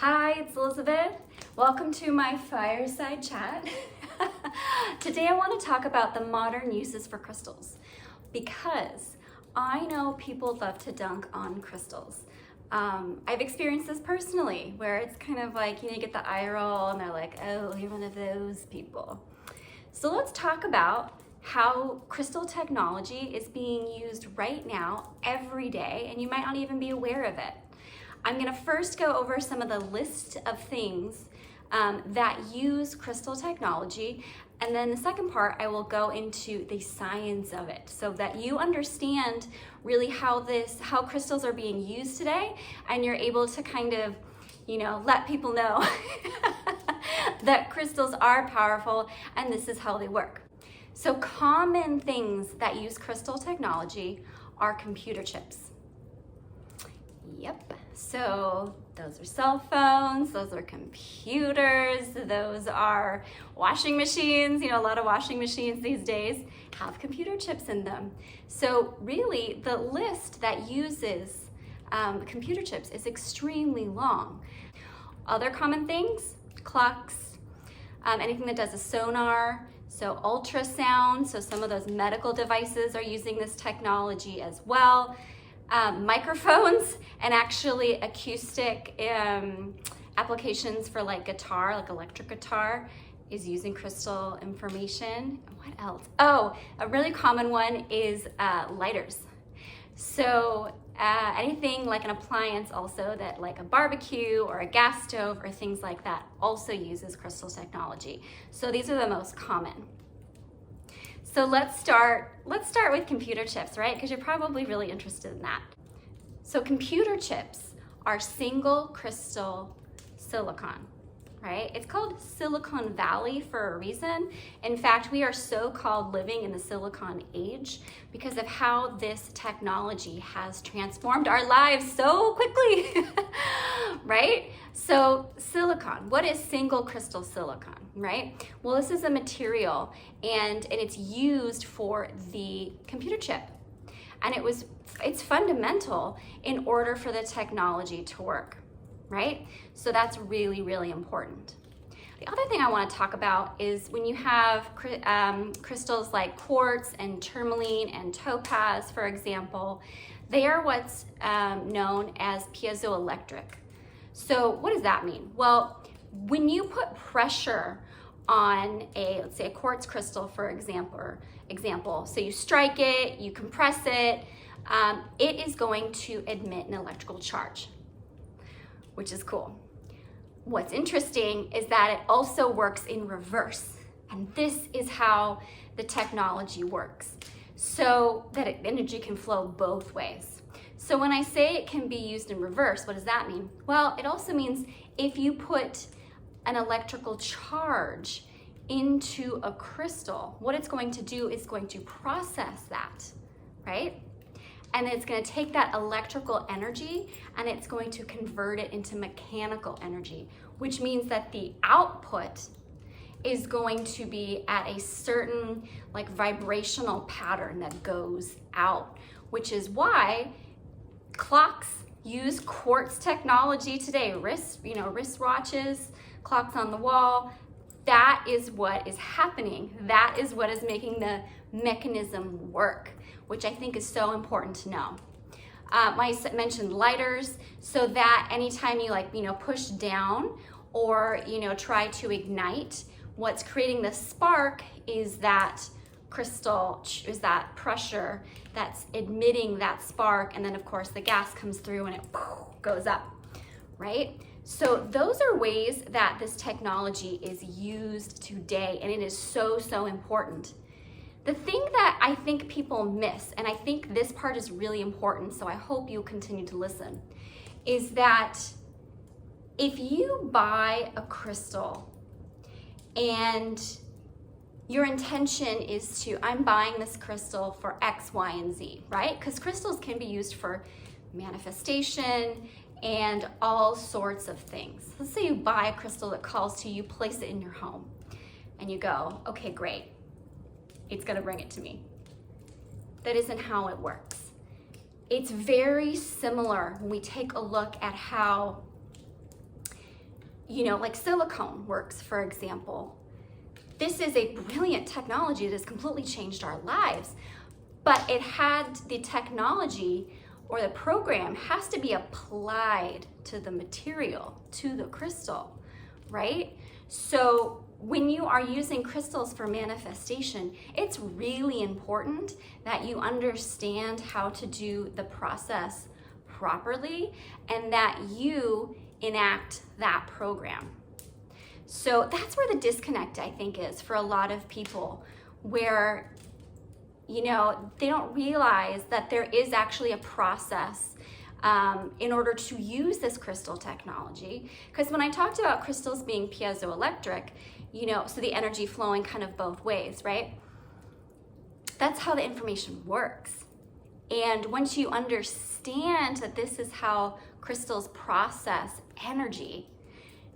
Hi, it's Elizabeth. Welcome to my fireside chat. Today I want to talk about the modern uses for crystals because I know people love to dunk on crystals. I've experienced this personally where it's kind of like, you get the eye roll and they're like, oh, you're one of those people. So let's talk about how crystal technology is being used right now every day, and you might not even be aware of it. I'm gonna first go over some of the list of things that use crystal technology, and then the second part I will go into the science of it so that you understand really how crystals are being used today, and you're able to kind of, let people know that crystals are powerful and this is how they work. So common things that use crystal technology are computer chips. Yep, so those are cell phones, those are computers, those are washing machines. A lot of washing machines these days have computer chips in them. So really, the list that uses computer chips is extremely long. Other common things, clocks, anything that does a sonar, so ultrasound, so some of those medical devices are using this technology as well. Microphones and actually acoustic applications for like guitar, like electric guitar, is using crystal information. What else? Oh, a really common one is lighters. So anything like an appliance also that like a barbecue or a gas stove or things like that also uses crystal technology. So these are the most common. So let's start with computer chips, right? Because you're probably really interested in that. So computer chips are single crystal silicon, right? It's called Silicon Valley for a reason. In fact, we are so-called living in the Silicon Age because of how this technology has transformed our lives so quickly, right? So silicon, what is single crystal silicon, right? Well, this is a material and it's used for the computer chip. And it's fundamental in order for the technology to work, right? So that's really, really important. The other thing I want to talk about is when you have crystals like quartz and tourmaline and topaz, for example, they are what's known as piezoelectric. So what does that mean? Well, when you put pressure on let's say a quartz crystal, for example, so you strike it, you compress it, it is going to emit an electrical charge, which is cool. What's interesting is that it also works in reverse, and this is how the technology works, so that energy can flow both ways. So when I say it can be used in reverse, what does that mean? Well, it also means if you put an electrical charge into a crystal, what it's going to do is going to process that, right? And it's going to take that electrical energy and it's going to convert it into mechanical energy, which means that the output is going to be at a certain like vibrational pattern that goes out, which is why clocks use quartz technology today. Wristwatches, clocks on the wall. That is what is happening. That is what is making the mechanism work, which I think is so important to know. I mentioned lighters, so that anytime you push down or try to ignite, what's creating the spark is that crystal, is that pressure that's emitting that spark, and then of course the gas comes through and it goes up, right? So those are ways that this technology is used today, and it is so important. The thing that I think people miss, and I think this part is really important, so I hope you'll continue to listen, is that if you buy a crystal and your intention is I'm buying this crystal for X, Y, and Z, right? Because crystals can be used for manifestation and all sorts of things. Let's say you buy a crystal that calls to you, place it in your home, and you go, okay, great, it's gonna bring it to me. That isn't how it works. It's very similar when we take a look at how like silicone works, for example. This is a brilliant technology that has completely changed our lives, but the technology or the program has to be applied to the material, to the crystal, right? So when you are using crystals for manifestation, it's really important that you understand how to do the process properly and that you enact that program. So that's where the disconnect, I think, is for a lot of people, where they don't realize that there is actually a process in order to use this crystal technology. Because when I talked about crystals being piezoelectric, so the energy flowing kind of both ways, right? That's how the information works. And once you understand that this is how crystals process energy,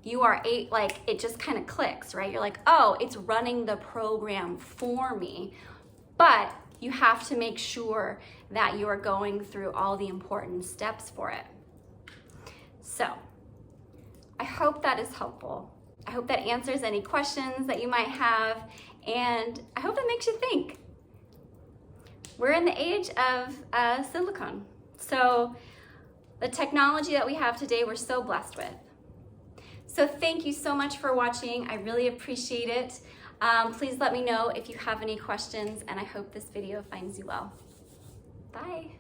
it just kind of clicks, right? You're like, oh, it's running the program for me. But you have to make sure that you are going through all the important steps for it. So I hope that is helpful. I hope that answers any questions that you might have, and I hope that makes you think. We're in the age of silicone. So the technology that we have today, we're so blessed with. So thank you so much for watching. I really appreciate it. Please let me know if you have any questions, and I hope this video finds you well. Bye.